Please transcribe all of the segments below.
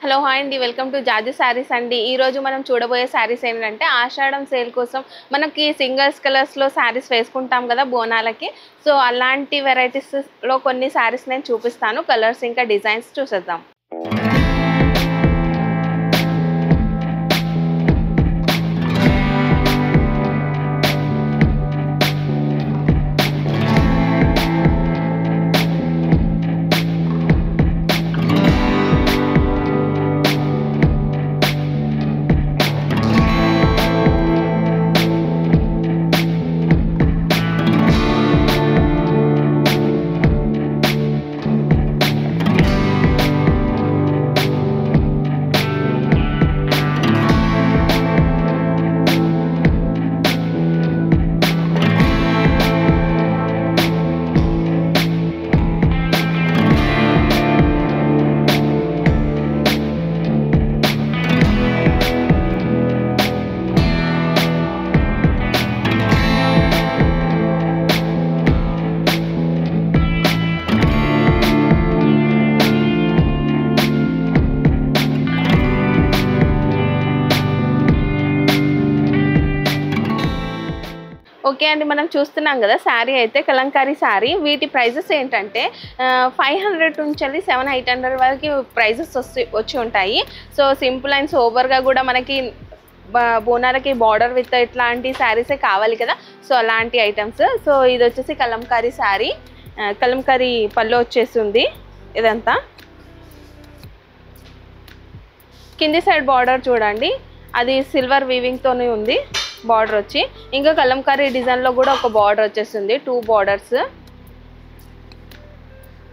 Hello hi అండి, welcome to జాజు శారీస్ అండి. ఈరోజు మనం చూడబోయే శారీస్ ఏంటంటే ఆషాఢం సేల్ కోసం మనకి సింగిల్స్ కలర్స్లో శారీస్ వేసుకుంటాం కదా బోనాలకి. సో అలాంటి వెరైటీస్లో కొన్ని శారీస్ నేను చూపిస్తాను. కలర్స్ ఇంకా డిజైన్స్ చూసేద్దాం. ఓకే అండి, మనం చూస్తున్నాం కదా శారీ అయితే కలంకారీ శారీ. వీటి ప్రైజెస్ ఏంటంటే 500 నుంచి 700-800 వరకు ప్రైజెస్ వచ్చి ఉంటాయి. సో సింపుల్ అండ్ సోబర్గా కూడా మనకి బోనాలకి బార్డర్ విత్ ఇట్లాంటి శారీసే కావాలి కదా. సో అలాంటి ఐటమ్స్. సో ఇది వచ్చేసి కలంకారీ శారీ, కలంకారీ పళ్ళు వచ్చేసింది. ఇదంతా కింది సైడ్ బార్డర్ చూడండి, అది సిల్వర్ వీవింగ్తోనే ఉంది బార్డర్ వచ్చి. ఇంకా కలంకారీ డిజైన్లో కూడా ఒక బార్డర్ వచ్చేసింది, 2 బార్డర్స్.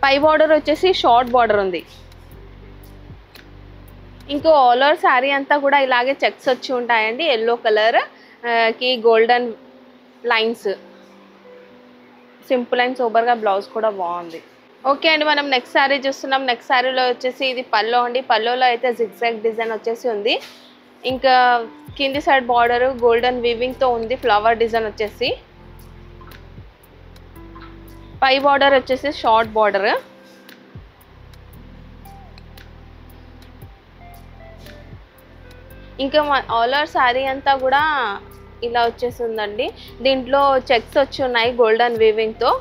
పై బార్డర్ వచ్చేసి షార్ట్ బార్డర్ ఉంది. ఇంకో ఆల్ ఓవర్ శారీ అంతా కూడా ఇలాగే చెక్స్ వచ్చి ఉంటాయండి. ఎల్లో కలర్ కి గోల్డెన్ లైన్స్. సింపుల్ అండ్ సూపర్గా బ్లౌజ్ కూడా బాగుంది. ఓకే అండి, మనం నెక్స్ట్ శారీ చూస్తున్నాం. నెక్స్ట్ శారీలో వచ్చేసి ఇది పల్లో అండి. పల్లోలో అయితే జిగ్జాగ్ డిజైన్ వచ్చేసి ఉంది. ఇంకా కింది సైడ్ బార్డర్ గోల్డెన్ వీవింగ్తో ఉంది, ఫ్లవర్ డిజైన్ వచ్చేసి. పై బార్డర్ వచ్చేసి షార్ట్ బార్డర్. ఇంకా ఆల్ ఓవర్ శారీ అంతా కూడా ఇలా వచ్చేసిందండి. దీంట్లో చెక్స్ వచ్చి ఉన్నాయి గోల్డెన్ వీవింగ్తో.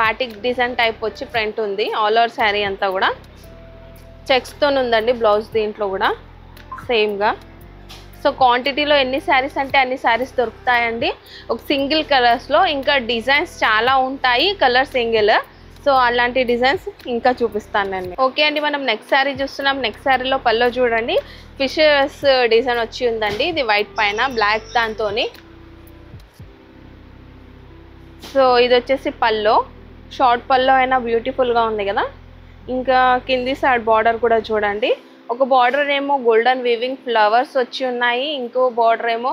బాటిక్ డిజైన్ టైప్ వచ్చి ప్రింట్ ఉంది. ఆల్ ఓవర్ శారీ అంతా కూడా చెక్స్తో ఉందండి బ్లౌజ్. దీంట్లో కూడా సేమ్గా. సో క్వాంటిటీలో ఎన్ని శారీస్ అంటే అన్ని శారీస్ దొరుకుతాయండి ఒక సింగిల్ కలర్స్లో. ఇంకా డిజైన్స్ చాలా ఉంటాయి, కలర్ సింగిల్. సో అలాంటి డిజైన్స్ ఇంకా చూపిస్తాను నేను. ఓకే అండి, మనం నెక్స్ట్ శారీ చూస్తున్నాం. నెక్స్ట్ శారీలో పల్లో చూడండి, ఫిషెస్ డిజైన్ వచ్చి ఉందండి. ఇది వైట్ పైన బ్లాక్ దాంతో. సో ఇది వచ్చేసి పల్లో, షార్ట్ పల్లో అయినా బ్యూటిఫుల్గా ఉంది కదా. ఇంకా కింది సైడ్ బార్డర్ కూడా చూడండి, ఒక బార్డర్ ఏమో గోల్డెన్ వీవింగ్ ఫ్లవర్స్ వచ్చి ఉన్నాయి, ఇంకో బార్డర్ ఏమో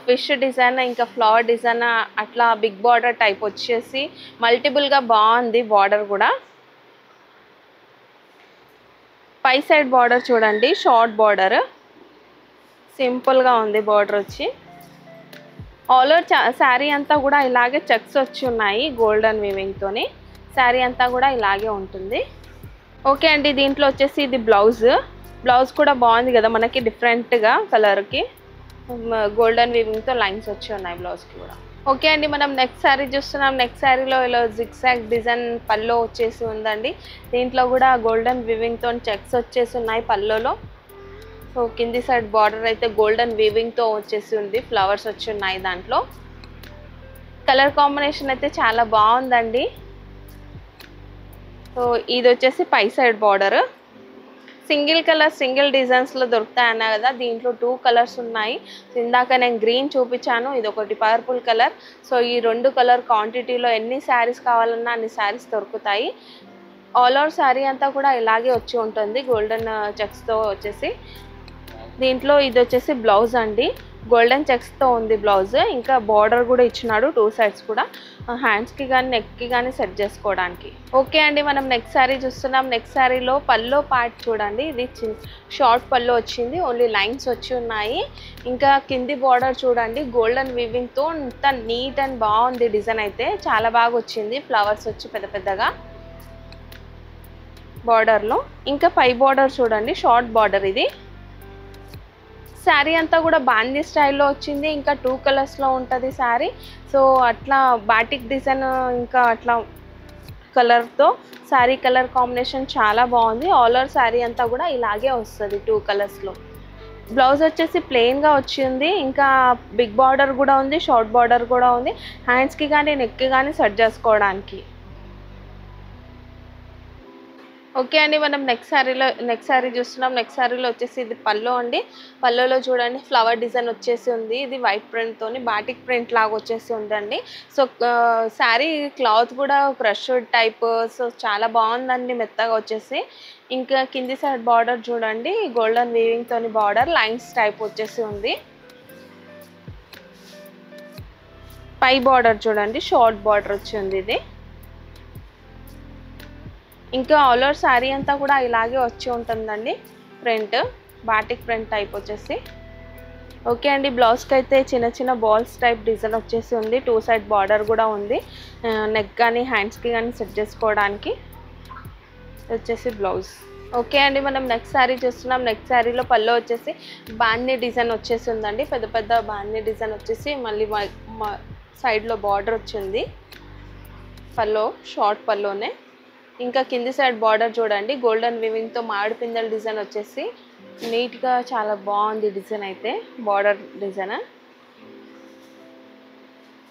ఫిష్ డిజైన్ ఇంకా ఫ్లవర్ డిజైన్ అట్లా బిగ్ బార్డర్ టైప్ వచ్చేసి మల్టిపుల్గా బాగుంది బార్డర్ కూడా. పై సైడ్ బార్డర్ చూడండి, షార్ట్ బార్డర్, సింపుల్గా ఉంది బార్డర్ వచ్చి. ఆల్ ఓవర్ శారీ అంతా కూడా ఇలాగే చెక్స్ వచ్చి ఉన్నాయి గోల్డెన్ వీవింగ్తోని. శారీ అంతా కూడా ఇలాగే ఉంటుంది. ఓకే అండి, దీంట్లో వచ్చేసి ఇది బ్లౌజ్. బ్లౌజ్ కూడా బాగుంది కదా మనకి, డిఫరెంట్గా కలర్కి గోల్డెన్ వీవింగ్తో లైన్స్ వచ్చి ఉన్నాయి బ్లౌజ్కి కూడా. ఓకే అండి, మనం నెక్స్ట్ శారీ చూస్తున్నాం. నెక్స్ట్ శారీలో ఇలా జిగ్జాగ్ డిజైన్ పల్లో వచ్చేసి ఉందండి. దీంట్లో కూడా గోల్డెన్ వీవింగ్తో చెక్స్ వచ్చేసి ఉన్నాయి పల్లోలో. సో కింది సైడ్ బార్డర్ అయితే గోల్డెన్ వీవింగ్తో వచ్చేసి ఉంది, ఫ్లవర్స్ వచ్చి ఉన్నాయి దాంట్లో. కలర్ కాంబినేషన్ అయితే చాలా బాగుందండి. సో ఇది వచ్చేసి పై side border. Single colour single డిజైన్స్లో దొరుకుతాయన్నా కదా, దీంట్లో 2 కలర్స్ ఉన్నాయి. ఇందాక నేను గ్రీన్ చూపించాను, ఇది ఒకటి పర్పుల్ కలర్. సో ఈ 2 కలర్ క్వాంటిటీలో ఎన్ని శారీస్ కావాలన్నా అన్ని శారీస్ దొరుకుతాయి. ఆల్ ఓవర్ శారీ అంతా కూడా ఇలాగే వచ్చి ఉంటుంది గోల్డెన్ చెక్స్తో వచ్చేసి. దీంట్లో ఇది వచ్చేసి బ్లౌజ్ అండి, గోల్డెన్ చెక్స్తో ఉంది బ్లౌజ్. ఇంకా బార్డర్ కూడా ఇచ్చినాడు 2 సైడ్స్ కూడా, హ్యాండ్స్కి కానీ నెక్కి కానీ సెట్ చేసుకోవడానికి. ఓకే అండి, మనం నెక్స్ట్ శారీ చూస్తున్నాం. నెక్స్ట్ శారీలో పల్లో పార్ట్ చూడండి, ఇది షార్ట్ పల్లో వచ్చింది, ఓన్లీ లైన్స్ వచ్చి ఉన్నాయి. ఇంకా కింది బార్డర్ చూడండి గోల్డెన్ వీవింగ్తో అంత నీట్ అండ్ బాగుంది డిజైన్ అయితే, చాలా బాగా వచ్చింది. ఫ్లవర్స్ వచ్చి పెద్ద పెద్దగా. బార్డర్లో. ఇంకా పై బార్డర్ చూడండి, షార్ట్ బార్డర్ ఇది. శారీ అంతా కూడా బాందీ స్టైల్లో వచ్చింది. ఇంకా 2 కలర్స్లో ఉంటుంది శారీ. సో అట్లా బాటిక్ డిజైన్ ఇంకా అట్లా కలర్తో శారీ కలర్ కాంబినేషన్ చాలా బాగుంది. ఆల్ ఓవర్ శారీ అంతా కూడా ఇలాగే వస్తుంది 2 కలర్స్లో. బ్లౌజ్ వచ్చేసి ప్లెయిన్గా వచ్చింది. ఇంకా బిగ్ బార్డర్ కూడా ఉంది, షార్ట్ బార్డర్ కూడా ఉంది. హ్యాండ్స్కి కానీ నెక్కి కానీ సెట్ చేసుకోవడానికి. ఓకే అండి, మనం నెక్స్ట్ శారీ చూస్తున్నాం. నెక్స్ట్ శారీలో వచ్చేసి ఇది పల్లో అండి. పల్లోలో చూడండి ఫ్లవర్ డిజైన్ వచ్చేసి ఉంది. ఇది వైట్ ప్రింట్తోని బాటిక్ ప్రింట్ లాగా వచ్చేసి ఉందండి. సో శారీ క్లాత్ కూడా క్రష్ టైప్. సో చాలా బాగుందండి, మెత్తగా వచ్చేసి. ఇంకా కింది సైడ్ బార్డర్ చూడండి, గోల్డెన్ వీవింగ్తోని బార్డర్ లైన్స్ టైప్ వచ్చేసి ఉంది. పై బార్డర్ చూడండి, షార్ట్ బార్డర్ వచ్చింది ఇది. ఇంకా ఆల్ ఓవర్ శారీ అంతా కూడా ఇలాగే వచ్చి ఉంటుందండి ప్రింట్, బాటిక్ ప్రింట్ టైప్ వచ్చేసి. ఓకే అండి, బ్లౌజ్కి అయితే చిన్న చిన్న బాల్స్ టైప్ డిజైన్ వచ్చేసి ఉంది. 2 సైడ్ బార్డర్ కూడా ఉంది. నెక్ కానీ హ్యాండ్స్కి కానీ సెట్ చేసుకోవడానికి వచ్చేసి బ్లౌజ్. ఓకే అండి, మనం నెక్స్ట్ శారీ చూస్తున్నాం. నెక్స్ట్ శారీలో పల్లో వచ్చేసి బాందీ డిజైన్ వచ్చేసి ఉందండి. పెద్ద పెద్ద బాందీ డిజైన్ వచ్చేసి మళ్ళీ సైడ్లో బార్డర్ వచ్చింది. పల్లో షార్ట్ పల్లోనే. ఇంకా కింది సైడ్ బార్డర్ చూడండి, గోల్డెన్ వీవింగ్తో మామిడి పిందెల డిజైన్ వచ్చేసి నీట్గా చాలా బాగుంది డిజైన్ అయితే, బార్డర్ డిజైన్.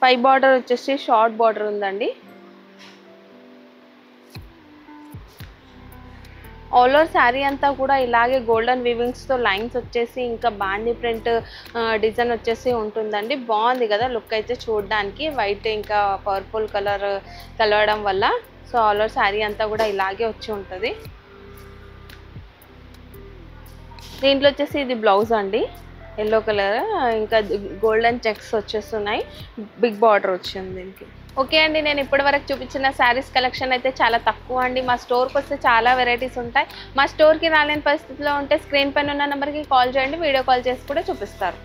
పై బార్డర్ వచ్చేసి షార్ట్ బార్డర్ ఉందండి. ఆల్ ఓవర్ శారీ అంతా కూడా ఇలాగే గోల్డెన్ వీవింగ్స్తో లైన్స్ వచ్చేసి ఇంకా బాందీ ప్రింట్ డిజైన్ వచ్చేసి ఉంటుందండి. బాగుంది కదా లుక్ అయితే చూడడానికి. వైట్ ఇంకా పర్పుల్ కలర్ కలవడం వల్ల. సో ఆల్ ఓవర్ శారీ అంతా కూడా ఇలాగే వచ్చి ఉంటుంది. దీంట్లో వచ్చేసి ఇది బ్లౌజ్ అండి, ఎల్లో కలర్. ఇంకా గోల్డెన్ చెక్స్ వచ్చేస్తున్నాయి, బిగ్ బార్డర్ వచ్చింది దీనికి. ఓకే అండి, నేను ఇప్పటి వరకు చూపించిన శారీస్ కలెక్షన్ అయితే చాలా తక్కువ అండి. మా స్టోర్కి వస్తే చాలా వెరైటీస్ ఉంటాయి. మా స్టోర్కి రాలేని పరిస్థితిలో ఉంటే స్క్రీన్ పైన ఉన్న నెంబర్కి కాల్ చేయండి, వీడియో కాల్ చేసి కూడా చూపిస్తారు.